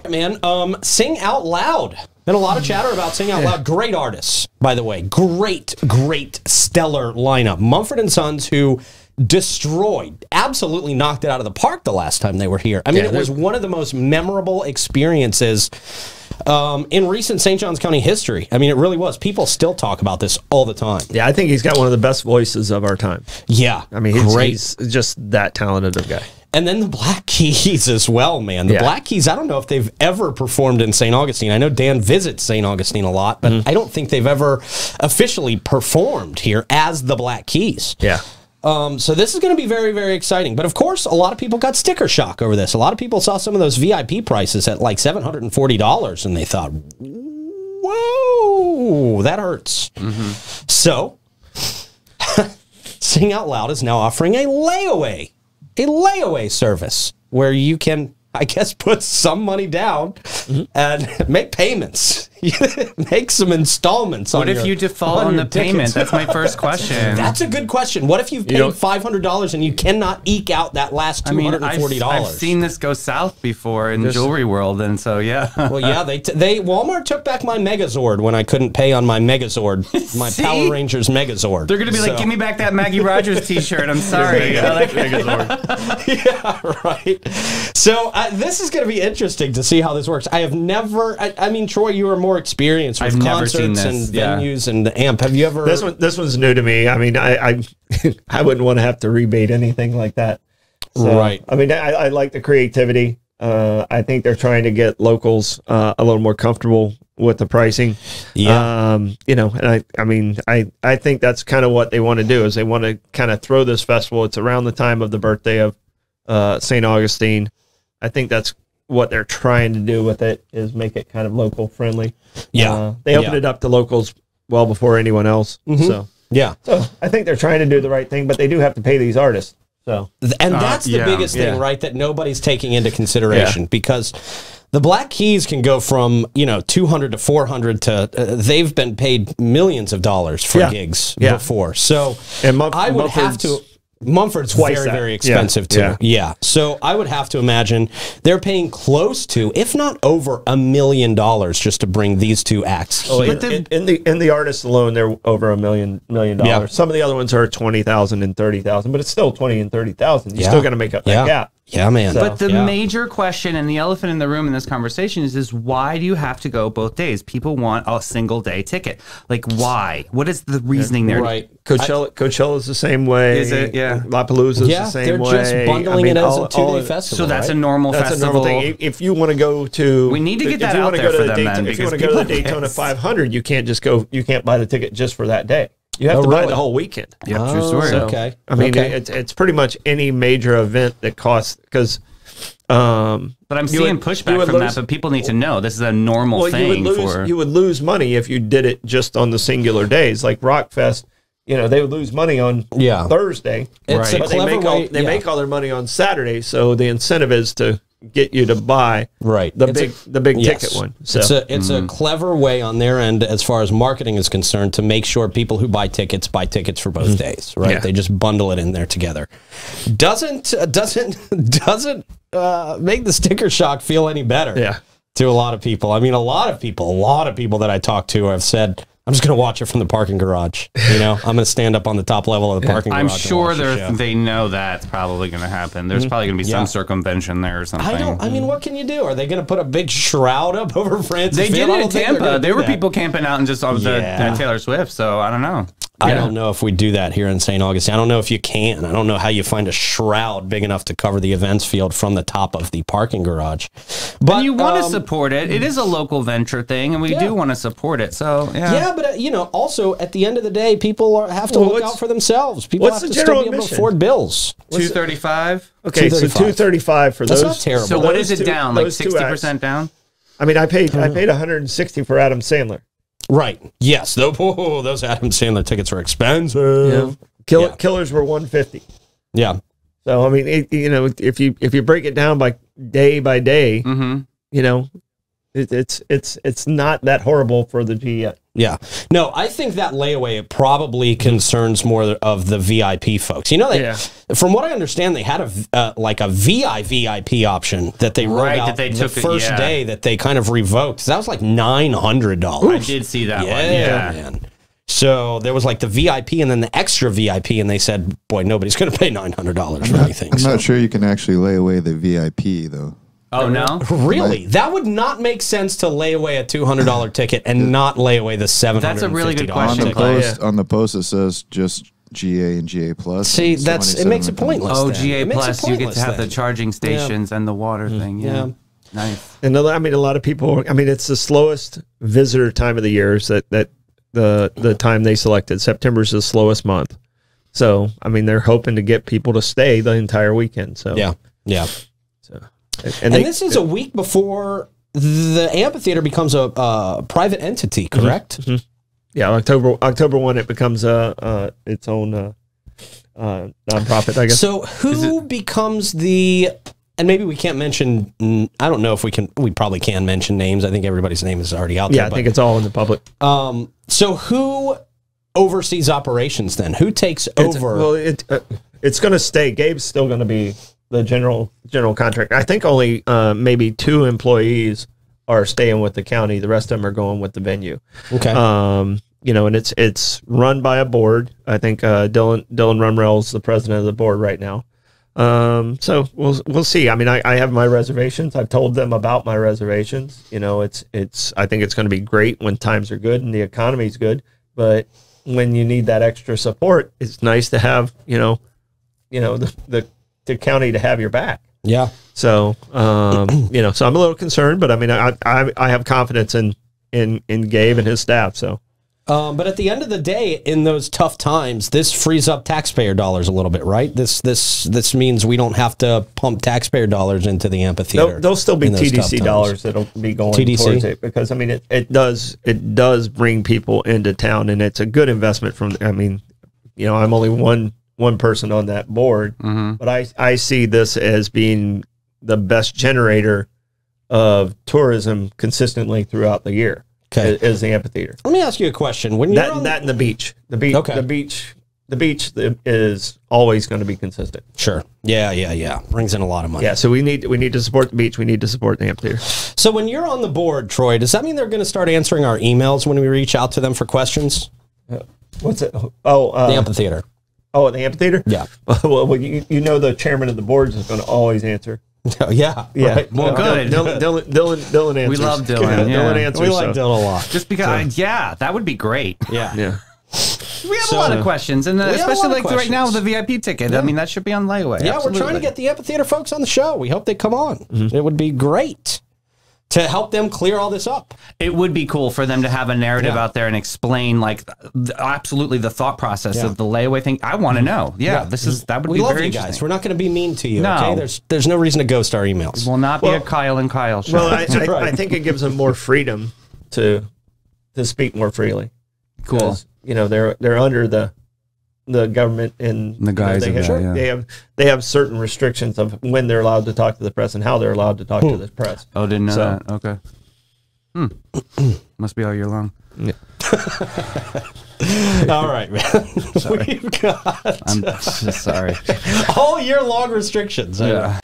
man. Sing Out Loud. Been a lot of chatter about Sing Out Loud. Great artists, by the way. Great, stellar lineup. Mumford & Sons, who destroyed, absolutely knocked it out of the park the last time they were here. I mean, it was one of the most memorable experiences in recent St. Johns County history. I mean, it really was. People still talk about this all the time. Yeah, I think he's got one of the best voices of our time. Yeah. I mean, he's just that talented of a guy. And then the Black Keys as well, man. The Black Keys, I don't know if they've ever performed in St. Augustine. I know Dan visits St. Augustine a lot, but I don't think they've ever officially performed here as the Black Keys. Yeah. So this is going to be very, very exciting. But of course, a lot of people got sticker shock over this. A lot of people saw some of those VIP prices at like $740, and they thought, whoa, that hurts. So, Sing Out Loud is now offering a layaway service where you can, I guess, put some money down and make payments. Make some installments. What if you default on the payment? That's my first question. That's a good question. What if you've paid $500 and you cannot eke out that last $240? I've seen this go south before in jewelry world, and so well, yeah, Walmart took back my Megazord when I couldn't pay on my Megazord, my Power Rangers Megazord. They're gonna be like, "Give me back that Maggie Rogers T-shirt." I'm sorry. I like Megazord. Yeah, right. So this is going to be interesting to see how this works. I have never. I mean, Troy, you are more experienced with concerts and venues and the AMP. Have you ever? This one's new to me. I mean, I wouldn't want to have to rebate anything like that. So, right. I mean, I like the creativity. I think they're trying to get locals a little more comfortable with the pricing. Yeah. You know, and I mean, I think that's kind of what they want to do, is they want to kind of throw this festival. It's around the time of the birthday of St. Augustine. I think that's what they're trying to do with it, is make it kind of local friendly. Yeah. They opened it up to locals well before anyone else. So so I think they're trying to do the right thing, but they do have to pay these artists. So and that's the biggest thing, right? That nobody's taking into consideration, because the Black Keys can go from, you know, 200 to 400 to they've been paid millions of dollars for gigs before. So and I would have to. Mumford's very expensive too. Yeah. So I would have to imagine they're paying close to, if not over, $1 million just to bring these two acts. Oh, in the artists alone, they're over $1 million. Yeah. Some of the other ones are 20,000 and 30,000, but it's still 20 and 30,000. You still got to make up that gap. Yeah, man. But the major question and the elephant in the room in this conversation is why do you have to go both days? People want a single day ticket. Like, why? What is the reasoning there? Right. Coachella is the same way. Is it? Yeah. Lollapalooza is the same way. They're just bundling it as a two-day festival. So that's a normal festival. That's a normal thing. If you want to go to, we need to get that out there for them. Then, if you want to go to the Daytona 500, you can't just go. You can't buy the ticket just for that day. You have to buy the whole weekend. Yeah, true story. So, okay. I mean, it's pretty much any major event that costs, because. But I'm seeing pushback from that. But people need to know this is a normal thing. You would lose money if you did it just on the singular days, like Rockfest. You know, they would lose money on Thursday. It's a clever way. They make all their money on Saturday, so the incentive is to get you to buy the big ticket one. So it's a clever way on their end, as far as marketing is concerned, to make sure people who buy tickets for both days. Right? They just bundle it in there together. Doesn't make the sticker shock feel any better. Yeah. To a lot of people. I mean, a lot of people that I talk to have said, I'm just going to watch it from the parking garage. You know, I'm going to stand up on the top level of the parking garage. I'm sure they know that's probably going to happen. There's probably going to be some circumvention there or something. I mean, what can you do? Are they going to put a big shroud up over Francis? They did it in Tampa. There were people camping out and just on the Taylor Swift. So I don't know. I don't know if we do that here in St. Augustine. I don't know if you can. I don't know how you find a shroud big enough to cover the events field from the top of the parking garage. But you want to support it. It is a local venture thing, and we do want to support it. So yeah, but you know, also at the end of the day, people have to look out for themselves. People have to still be able to afford bills. $235. Okay, so $235 for those. That's not terrible. So what is it down? Like 60% down? I mean, I paid $160 for Adam Sandler. Right. Yes. Those Adam Sandler tickets were expensive. Yeah. Killers were $150. Yeah. So I mean, you know, if you break it down by day, you know, it's not that horrible for the G yet. Yeah. No, I think that layaway probably concerns more of the VIP folks. You know, from what I understand, they had a like a VIP option that they wrote out that they the took first day that they kind of revoked. That was like $900. I did see that one. Yeah. Man. So there was like the VIP and then the extra VIP, and they said, boy, nobody's going to pay $900 for anything. I'm not sure you can actually lay away the VIP, though. Oh, no? Really? That would not make sense to lay away a $200 ticket and not lay away the $750. That's a really good On question. the post, it says just GA and GA Plus. See, it makes it pointless. Oh, then. GA Plus, you get to have then. the charging stations and the water thing. Yeah. Nice. And I mean, a lot of people, I mean, it's the slowest visitor time of the year. So that the time they selected, September's the slowest month. So, I mean, they're hoping to get people to stay the entire weekend. So, yeah. So, and this is a week before the amphitheater becomes a private entity, correct? Mm-hmm. Yeah, October 1, it becomes its own nonprofit, I guess. So who becomes the? And maybe we can't mention. I don't know if we can. We probably can mention names. I think everybody's name is already out there. Yeah, I think it's all in the public. So who oversees operations then? Who takes over? Well, it's going to stay. Gabe's still going to be the general contractor. I think only maybe 2 employees are staying with the county. The rest of them are going with the venue. Okay. You know, and it's run by a board. I think Dylan Rumrell's the president of the board right now. So we'll see. I mean, I have my reservations. I've told them about my reservations. You know, I think it's going to be great when times are good and the economy's good. But when you need that extra support, it's nice to have, the county to have your back. Yeah. So, so I'm a little concerned, but I mean, I have confidence in Gabe and his staff. So, but at the end of the day, in those tough times, this frees up taxpayer dollars a little bit, right? This means we don't have to pump taxpayer dollars into the amphitheater. There'll still be TDC dollars that'll be going towards it, because I mean, it does bring people into town, and it's a good investment. I'm only one person on that board, but I see this as being the best generator of tourism consistently throughout the year. Okay. Is the amphitheater. Let me ask you a question. When you're that and the beach, the beach is always going to be consistent. Sure. Yeah. Brings in a lot of money. Yeah. So we need to support the beach. We need to support the amphitheater. So when you're on the board, Troy, does that mean they're going to start answering our emails when we reach out to them for questions? What's it? Oh, the amphitheater. Oh, the amphitheater. Yeah. Well, you know, the chairman of the board is going to always answer. Oh, yeah. Right. Well, good. Dylan answers. We love Dylan. Yeah. Dylan answers. We like Dylan a lot. Just because, that would be great. Yeah. We have a lot of questions, and especially like right now with the VIP ticket. Yeah. I mean, that should be on layaway. Yeah, Absolutely. we're trying to get the amphitheater folks on the show. We hope they come on. It would be great to help them clear all this up. It would be cool for them to have a narrative out there and explain, like, absolutely the thought process of the layaway thing. I want to know. Yeah, that would be very interesting. We love you guys. We're not going to be mean to you. No. Okay, there's no reason to ghost our emails. It will not be a Kyle and Kyle show. Well, I think it gives them more freedom to speak more freely. Cool. You know, they're under the government, and the guys they have certain restrictions of when they're allowed to talk to the press and how they're allowed to talk to the press. Oh, didn't know that. Okay. Must be all year long. Yeah. All right, man. Sorry. We've got I'm just sorry. all year long restrictions. Yeah.